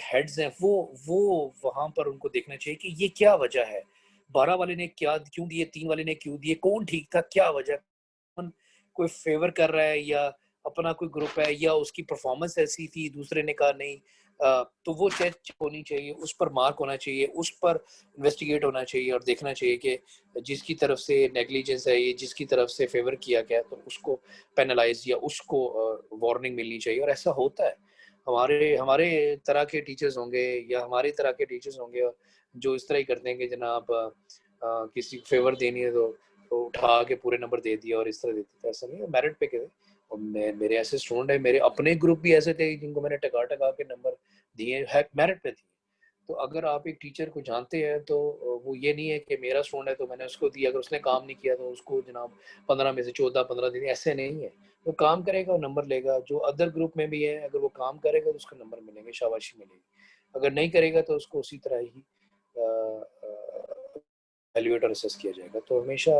हेड्स हैं वो वहाँ पर उनको देखना चाहिए कि ये क्या वजह है, 12 वाले ने क्या क्यों दिए, 3 वाले ने क्यों दिए, कौन ठीक था, क्या वजह, कौन कोई फेवर कर रहा है या अपना कोई ग्रुप है या उसकी परफॉर्मेंस ऐसी थी, दूसरे ने कहा नहीं। तो वो चेक होनी चाहिए, उस पर मार्क होना चाहिए, उस पर इन्वेस्टिगेट होना चाहिए और देखना चाहिए कि जिसकी तरफ से नेग्लिजेंस है, ये जिसकी तरफ से फेवर किया गया तो उसको पेनलाइज या उसको वार्निंग मिलनी चाहिए। और ऐसा होता है, हमारे हमारे तरह के टीचर्स होंगे या हमारी तरह के टीचर्स होंगे जो इस तरह ही करते हैं कि जनाब किसी को फेवर देनी है तो उठा के पूरे नंबर दे दिया और इस तरह देते थे। ऐसा नहीं है, मेरिट पे करे। और मेरे ऐसे स्टूडेंट है, मेरे अपने ग्रुप भी ऐसे थे जिनको मैंने टका टका के नंबर दिए है, मेरिट पे दिए। तो अगर आप एक टीचर को जानते हैं तो वो ये नहीं है कि मेरा स्टूडेंट है तो मैंने उसको दिया, अगर उसने काम नहीं किया तो उसको जनाब 15 में से 14-15 दिन, ऐसे नहीं है। वो काम करेगा और नंबर लेगा। जो अदर ग्रुप में भी है, अगर वो काम करेगा तो उसको नंबर मिलेंगे, शाबाशी मिलेगी। अगर नहीं करेगा तो उसको उसी तरह ही एवेल्यूएट और असेस किया जाएगा। तो हमेशा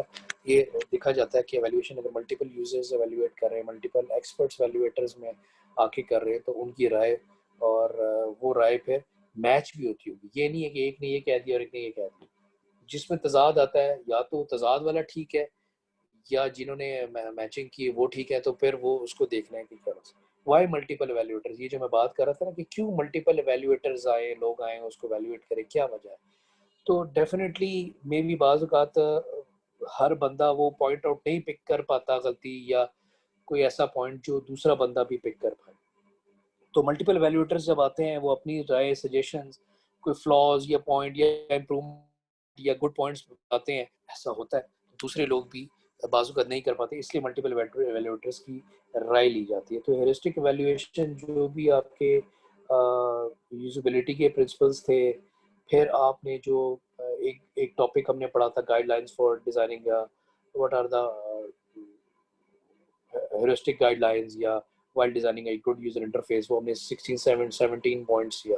ये देखा जाता है कि एवेल्यूएशन अगर मल्टीपल यूजर्स एवेल्यूएट कर रहे हैं, मल्टीपल एक्सपर्ट्स एवेल्यूएटर्स में आके कर रहे हैं, तो उनकी राय और वो राय फिर मैच भी होती होगी। ये नहीं है कि एक ने ये कह दिया और एक ने ये कह दिया। जिसमें तजाद आता है, या तो तजाद वाला ठीक है या जिन्होंने मैचिंग की वो ठीक है, तो फिर वो उसको देखना है कि क्या वाई मल्टीपल एवेल्यूएटर्स। ये जो मैं बात कर रहा था ना कि क्यों मल्टीपल एवेल्यूएटर्स आए, लोग आए उसको एवेल्यूएट करें, क्या वजह है। तो डेफिनेटली मे बी बाज़ औक़ात हर बंदा वो पॉइंट आउट नहीं पिक कर पाता गलती, या कोई ऐसा पॉइंट जो दूसरा बंदा भी पिक कर पाए। तो मल्टीपल एवेल्यूएटर्स जब आते हैं वो अपनी राय, सजेशंस, कोई फ्लॉज या पॉइंट या इम्प्रूवमेंट या गुड पॉइंट्स बताते हैं, ऐसा होता है। दूसरे लोग भी बाज़ औक़ात नहीं कर पाते, इसलिए मल्टीपल एवेल्यूएटर्स की राय ली जाती है। तो हेयुरिस्टिक एवेल्यूएशन जो भी आपके यूज़ेबिलिटी के प्रिंसिपल्स थे, फिर आपने जो एक एक टॉपिक हमने पढ़ा था, guidelines for designing what are the heuristic guidelines या while designing a good user interface, वो हमने 17 पॉइंट्स या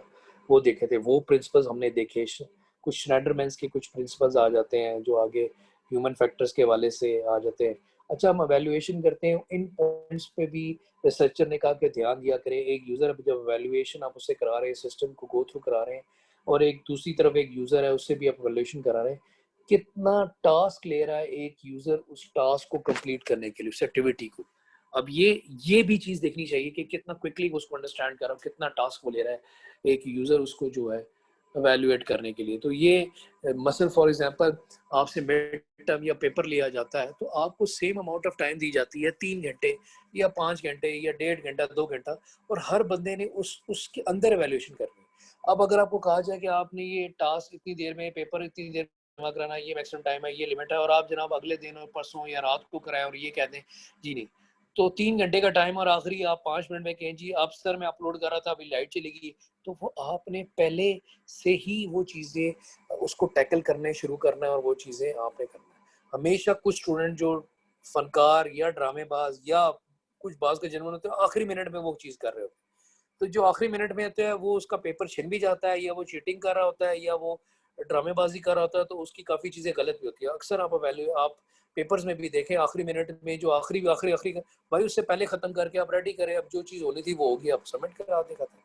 वो देखे थे, वो प्रिंसिपल्स हमने देखे। कुछ श्नाइडरमैन्स के कुछ प्रिंसिपल्स आ जाते हैं जो आगे ह्यूमन फैक्टर्स के हवाले से आ जाते हैं। अच्छा, हम एवेल्युएशन करते हैं, इन पॉइंट्स पे भी रिसर्चर ने कहा कि ध्यान दिया करें। एक यूजर जब एवेल्युएशन आप उससे करा रहे हैं, सिस्टम को गो थ्रू करा रहे हैं, और एक दूसरी तरफ एक यूजर है उससे भी आप एवेल्युएशन करा रहे हैं, कितना टास्क ले रहा है एक यूजर उस टास्क को कंप्लीट करने के लिए, उस एक्टिविटी को। अब ये भी चीज़ देखनी चाहिए कि कितना क्विकली वो उसको अंडरस्टैंड कर रहा है, कितना टास्क वो ले रहा है एक यूज़र उसको जो है एवेल्युएट करने के लिए। तो ये मसल फॉर एग्जांपल आपसे मिड टर्म या पेपर लिया जाता है तो आपको सेम अमाउंट ऑफ टाइम दी जाती है, 3 घंटे या 5 घंटे या 1.5 घंटा, 2 घंटा, और हर बंदे ने उसके अंदर एवेल्युएशन करनी है। अब अगर आपको कहा जाए कि आपने ये टास्क इतनी देर में, पेपर इतनी देर जमा कराना, ये मैक्सिमम टाइम है, ये लिमिट है, और आप जनाब अगले दिन और परसों या रात को कराएं और ये कह दें जी नहीं, तो 3 घंटे का टाइम और आखिरी आप 5 मिनट में कहें जी अब सर मैं अपलोड कर रहा था अभी लाइट चली गई, तो वो आपने पहले से ही वो चीज़ें उसको टैकल करने शुरू करना है और वो चीज़ें आपने करना है। हमेशा कुछ स्टूडेंट जो फनकार या ड्रामेबाज या कुछ बाज के जनवन होते हैं, आखिरी मिनट में वो चीज़ कर रहे होते हैं। तो जो आखिरी मिनट में होता है वो उसका पेपर छिन भी जाता है, या वो चीटिंग कर रहा होता है, या वो ड्रामेबाजी कर रहा होता है, तो उसकी काफ़ी चीज़ें गलत भी होती है। अक्सर आप पेपर्स में भी देखें, आखिरी मिनट में जो आखिरी आखिरी आखिरी भाई उससे पहले ख़त्म करके आप रेडी करें, अब जो चीज़ होनी थी वो होगी, आप सबमिट करा दें खत्म।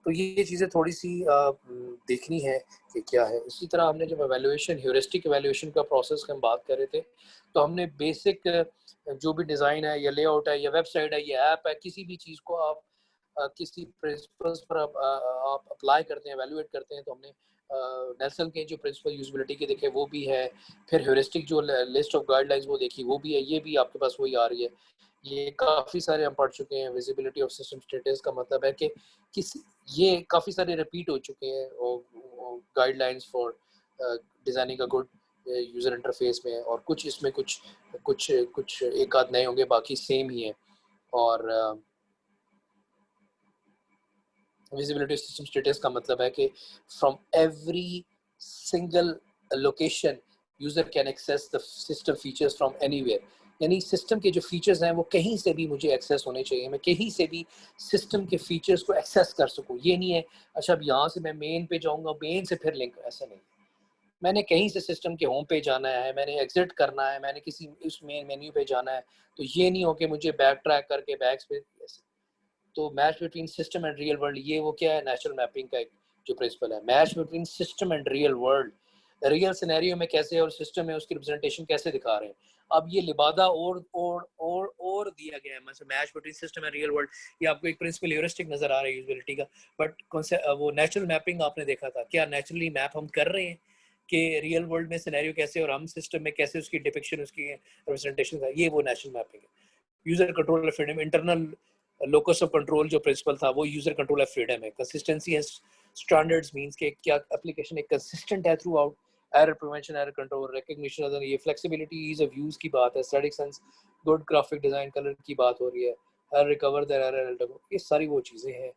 तो ये चीज़ें थोड़ी-सी देखनी है कि क्या है। इसी तरह हमने जब एवेल्युएशन, ह्यूरिस्टिक एवेल्युएशन का प्रोसेस की हम बात कर रहे थे, तो हमने बेसिक जो भी डिज़ाइन है या लेआउट है या वेबसाइट है या ऐप है, किसी भी चीज़ को आप किसी प्रिंसिपल्स पर आप अप्लाई करते हैं, एवेल्युएट करते हैं, तो हमने नेल्सन के जो प्रिंसिपल यूज़बिलिटी के देखे वो भी है, फिर ह्यूरिस्टिक जो लिस्ट ऑफ गाइडलाइंस वो देखी वो भी है, ये भी आपके पास वही आ रही है। ये काफ़ी सारे हम पढ़ चुके हैं। विजिबिलिटी ऑफ सिस्टम स्टेटस का मतलब है कि किस ये काफ़ी सारे रिपीट हो चुके हैं और guidelines for designing a good user interface में, और कुछ इसमें कुछ कुछ कुछ एक आध नए होंगे, बाकी सेम ही है। और विजिबिलिटी सिस्टम स्टेटस का मतलब है कि from every single location user can access the system features from anywhere, यानी सिस्टम के जो फीचर्स हैं वो कहीं से भी मुझे एक्सेस होने चाहिए, मैं कहीं से भी सिस्टम के फीचर्स को एक्सेस कर सकूँ। ये नहीं है अच्छा अब यहाँ से मैं मेन पे जाऊँगा, मेन से फिर लिंक, ऐसा नहीं। मैंने कहीं से सिस्टम के होम पे जाना है, मैंने एग्जिट करना है, मैंने किसी उस मेन मेन्यू पे जाना है, तो ये नहीं हो कि मुझे बैक ट्रैक करके बैक्स पे। तो match between system and real world, ये वो क्या है, नेचुरल मैपिंग का एक जो प्रिंसिपल है, match between system and real world, real scenario में कैसे और सिस्टम में उसकी रिप्रेजेंटेशन कैसे दिखा रहे हैं। अब ये लिबादा और दिया गया है, मतलब match between system and real world, ये आपको एक प्रिंसिपल ह्यूरिस्टिक नजर आ रहा है यूजिबिलिटी का, बट कौन से वो नेचुरल मैपिंग आपने देखा था, क्या नेचुरली मैप हम कर रहे हैं कि रियल वर्ल्ड में सिनेरियो कैसे और हम सिस्टम में कैसे उसकी डिपिक्शन, उसकी रिप्रेजेंटेशन है, ये वो नेचुरल मैपिंग है। User control of freedom, internal locus of control जो प्रिंसिपल था वो यूजर कंट्रोल ऑफ फ्रीडम है। कंसिस्टेंसी है, स्टैंडर्ड्स मींस के क्या एप्लीकेशन एक कंसिस्टेंट है through out, error prevention, error control, recognition, ये फ्लेक्सिबिलिटी, ईज ऑफ यूज की बात है, static sense, good graphic design, colour की बात हो रही है, हर रिकवर द एरर, ये सारी वो चीजें हैं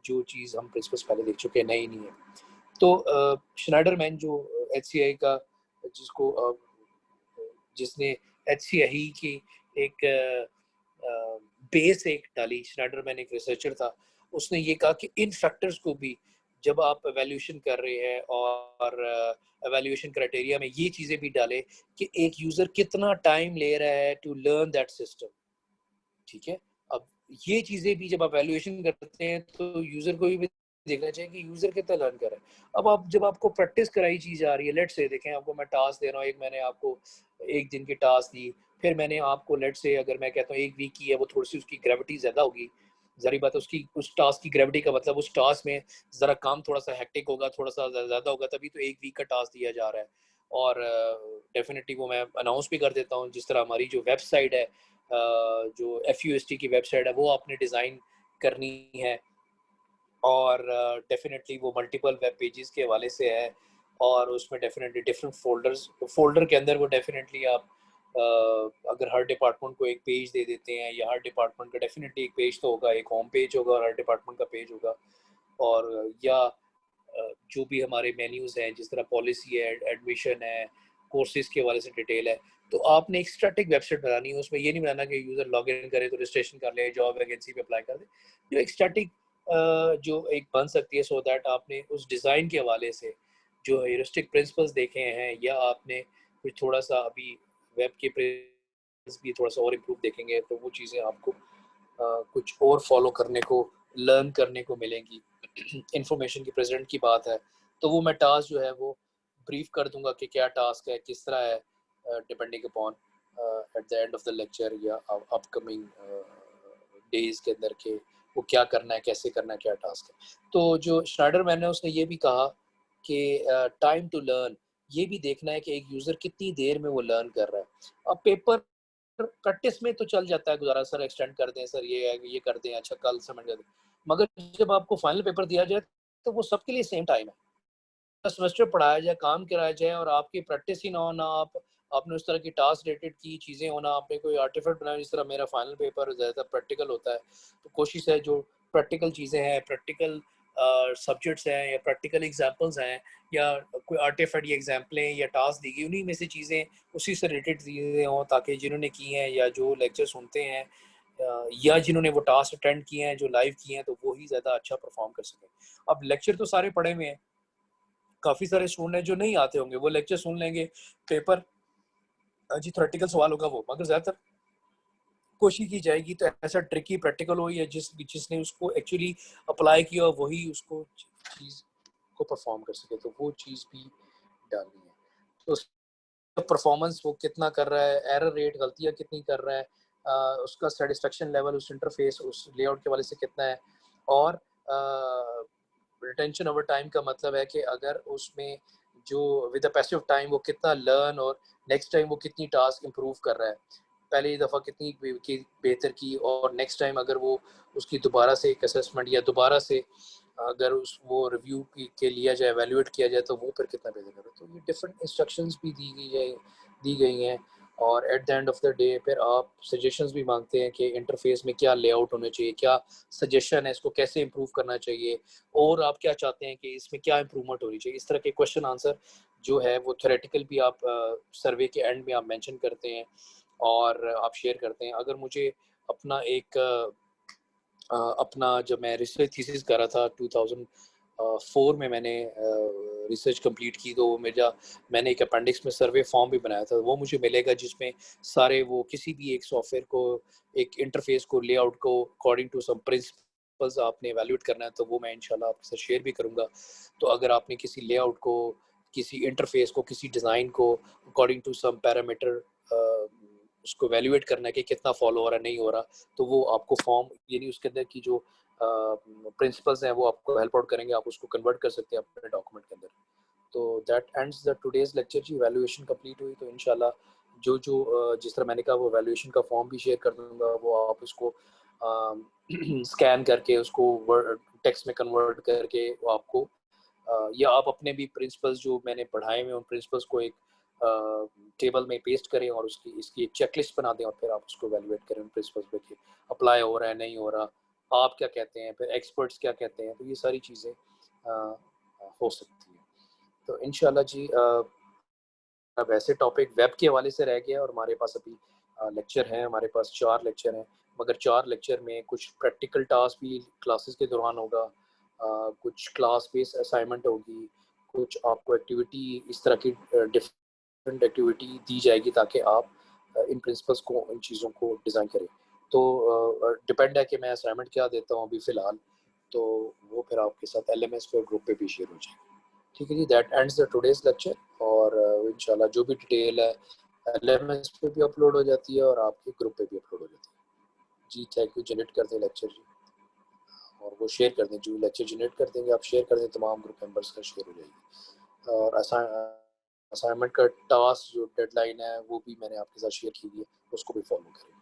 जो चीज हम प्रिंसिपल्स पहले देख चुके हैं, नई नहीं है। तो श्नाइडरमैन जो HCI का, जिसको जिसने HCI की एक बेस एक डाली, श्नाइडरमैन एक रिसर्चर था, उसने ये कहा कि इन फैक्टर्स को भी जब आप एवेल्यूशन कर रहे हैं और एवेल्यूशन क्राइटेरिया में ये चीज़ें भी डालें कि एक यूज़र कितना टाइम ले रहा है टू लर्न दैट सिस्टम, ठीक है। अब ये चीज़ें भी जब आप एवेल्यूशन करते हैं तो यूज़र को भी देखना चाहिए कि यूज़र कितना लर्न कर रहा है। अब आप जब आपको प्रैक्टिस कराई चीज़ आ रही है, लेट्स से देखें आपको मैं टास्क दे रहा हूँ, एक मैंने आपको 1 दिन की टास्क दी, फिर मैंने आपको लेट्स से अगर मैं कहता हूँ 1 वीक की है, वो थोड़ी सी उसकी ग्रेविटी ज़्यादा होगी, ज़ाहिर बात है उसकी उस टास्क की ग्रेविटी का मतलब उस टास्क में ज़रा काम थोड़ा सा हेक्टिक होगा, थोड़ा सा ज़्यादा होगा, तभी तो 1 वीक का टास्क दिया जा रहा है। और डेफिनेटली वो मैं अनाउंस भी कर देता हूँ, जिस तरह हमारी जो वेबसाइट है, जो FUST की वेबसाइट है, वो आपने डिज़ाइन करनी है और डेफिनेटली वो मल्टीपल वेब पेजेस के हवाले से है और उसमें डेफिनेटली डिफरेंट फोल्डर के अंदर वो डेफिनेटली आप अगर हर डिपार्टमेंट को एक पेज दे देते हैं, या हर डिपार्टमेंट का डेफिनेटली एक पेज तो होगा, एक होम पेज होगा और हर डिपार्टमेंट का पेज होगा, और या जो भी हमारे मेन्यूज़ हैं, जिस तरह पॉलिसी है, एडमिशन है, कोर्सेज के हवाले से डिटेल है, तो आपने एक स्टैटिक वेबसाइट बनानी है। उसमें ये नहीं बनाना कि यूज़र लॉग इन करे तो रजिस्ट्रेशन कर ले, जॉब वैकेंसी पे अप्लाई कर दे। जो एक स्टैटिक जो एक बन सकती है, सो दैट आपने उस डिज़ाइन के हवाले से जो ह्यूरिस्टिक प्रिंसिपल्स देखे हैं, या आपने कुछ थोड़ा सा अभी वेब के प्रिंसिपल्स भी थोड़ा सा और इम्प्रूव देखेंगे, तो वो चीज़ें आपको कुछ और फॉलो करने को, लर्न करने को मिलेंगी। इंफॉर्मेशन की प्रेजेंट की बात है, तो वो मैं टास्क जो है वो ब्रीफ कर दूंगा कि क्या टास्क है, किस तरह है, depending upon at the end of the lecture या अपकमिंग डेज के अंदर के वो क्या करना है, कैसे करना है, क्या टास्क है। तो जो श्नाइडरमैन ने उसने ये भी कहा कि टाइम टू लर्न, ये भी देखना है कि एक यूज़र कितनी देर में वो लर्न कर रहा है। अब पेपर प्रैक्टिस में तो चल जाता है गुजारा, सर एक्सटेंड कर दें, सर ये है, ये कर दें, अच्छा कल सबमिट कर दें, मगर जब आपको फाइनल पेपर दिया जाए तो वो सबके लिए सेम टाइम है। सेमेस्टर पढ़ाया जाए, काम कराया जाए और आपकी प्रैक्टिस ही ना हो, ना आपने उस तरह की टास्क रिलेटेड की चीज़ें हो, ना आपने कोई आर्टिफैक्ट बनाया। जिस तरह मेरा फाइनल पेपर ज़्यादातर प्रैक्टिकल होता है, तो कोशिश है जो प्रैक्टिकल चीज़ें हैं, प्रैक्टिकल सब्जेक्ट्स हैं या प्रैक्टिकल एग्जांपल्स हैं या कोई आर्टिफैक्ट या एग्जांपलें या टास्क दी गई, उन्हीं में से चीज़ें उसी से रिलेटेड चीज़ें हों, ताकि जिन्होंने की हैं या जो लेक्चर सुनते हैं या जिन्होंने वो टास्क अटेंड किए हैं, जो लाइव किए हैं, तो वो ही ज़्यादा अच्छा परफॉर्म कर सकें। अब लेक्चर तो सारे पढ़े हुए हैं, काफ़ी सारे स्टूडेंट हैं जो नहीं आते होंगे, वो लेक्चर सुन लेंगे, पेपर जी थ्योरेटिकल सवाल होगा वो, मगर ज़्यादातर कोशिश की जाएगी तो ऐसा ट्रिकी प्रैक्टिकल हो, या जिसने उसको एक्चुअली अप्लाई किया वही उसको चीज़ को परफॉर्म कर सके, तो वो चीज़ भी डालनी है। तो परफॉर्मेंस वो कितना कर रहा है, एरर रेट, गलतियाँ कितनी कर रहा है, उसका सेटिस्फेक्शन लेवल उस इंटरफेस, उस लेआउट के वाले से कितना है, और रिटेंशन ओवर टाइम का मतलब है कि अगर उसमें जो विद द पैसिव टाइम वो कितना लर्न और नेक्स्ट टाइम वो कितनी टास्क इंप्रूव कर रहा है, पहली दफ़ा कितनी बेहतर की, और नेक्स्ट टाइम अगर वो उसकी दोबारा से एक असेसमेंट या दोबारा से अगर उस वो रिव्यू के लिया जाए, एवेल्युएट किया जाए, तो वो फिर कितना बेहतर करे। तो ये डिफरेंट इंस्ट्रक्शंस भी दी गई है, दी गई हैं, और at the end of the day फिर आप सजेशंस भी मांगते हैं कि इंटरफेस में क्या लेआउट होना चाहिए, क्या सजेशन है, इसको कैसे इम्प्रूव करना चाहिए, और आप क्या चाहते हैं कि इसमें क्या इम्प्रूवमेंट होनी चाहिए। इस तरह के क्वेश्चन आंसर जो है वो थ्योरेटिकल भी आप सर्वे के एंड में आप मेंशन करते हैं और आप शेयर करते हैं। अगर मुझे अपना एक अपना जब मैं रिसर्च थीसिस कर रहा था 2004 में मैंने रिसर्च कंप्लीट की, तो मैंने एक अपेंडिक्स में सर्वे फॉर्म भी बनाया था, वो मुझे मिलेगा जिसमें सारे वो किसी भी एक सॉफ्टवेयर को, एक इंटरफेस को, लेआउट को अकॉर्डिंग टू सम प्रिंसिपल्स आपने एवेल्यूएट करना है, तो वो मैं इंशाल्लाह आपके साथ शेयर भी करूँगा। तो अगर आपने किसी लेआउट को, किसी इंटरफेस को, किसी डिज़ाइन को अकॉर्डिंग टू सम पैरामीटर उसको एवेल्यूएट करना है कि कितना फॉलो हो रहा है, नहीं हो रहा, तो वो आपको फॉर्म, यानी उसके अंदर की जो प्रिंसिपल्स हैं वो आपको हेल्प आउट करेंगे, आप उसको कन्वर्ट कर सकते हैं अपने डॉक्यूमेंट के अंदर। तो that ends the today's lecture जी। वैल्यूएशन कंप्लीट हुई, तो इंशाल्लाह जो जो जिस तरह मैंने कहा वो वैल्यूएशन का फॉर्म भी शेयर कर दूंगा, वो आप उसको स्कैन करके उसको वर्ड टेक्स्ट में कन्वर्ट करके वो आपको या आप अपने भी प्रिंसिपल्स जो मैंने पढ़ाए हुए उन प्रिंसिपल्स को एक टेबल में पेस्ट करें और उसकी इसकी एक चेकलिस्ट बना दें, और फिर आप उसको वैल्यूएट करें उन प्रिंसिपल्स पे कि अप्लाई हो रहा है, नहीं हो रहा, आप क्या कहते हैं, फिर एक्सपर्ट्स क्या कहते हैं। तो ये सारी चीज़ें हो सकती हैं। तो इंशाल्लाह जी अब ऐसे टॉपिक वेब के हवाले से रह गया, और हमारे पास अभी लेक्चर हैं, हमारे पास 4 लेक्चर हैं, मगर 4 लेक्चर में कुछ प्रैक्टिकल टास्क भी क्लासेस के दौरान होगा, कुछ क्लास बेस्ड असाइनमेंट होगी, कुछ आपको एक्टिविटी इस तरह की डिफरेंट एक्टिविटी दी जाएगी ताकि आप इन प्रिंसिपल्स को, इन चीज़ों को डिज़ाइन करें। तो डिपेंड है कि मैं असाइनमेंट क्या देता हूँ अभी फ़िलहाल, तो वो फिर आपके साथ एलएमएस पे और ग्रुप पे भी शेयर हो जाएगा। ठीक है जी, that ends the today's lecture. और इंशाल्लाह जो भी डिटेल है एलएमएस पे भी अपलोड हो जाती है और आपके ग्रुप पे भी अपलोड हो जाती है जी। Thank you. जनरेट कर दें लेक्चर जी, और वो शेयर कर दें, जो लेक्चर जनरेट कर देंगे आप शेयर कर दें, तमाम ग्रुप मेंबर्स का शेयर हो जाएगी। और असाइनमेंट का टास्क जो डेडलाइन है वो भी मैंने आपके साथ शेयर की हुई है, उसको भी फॉलो करें।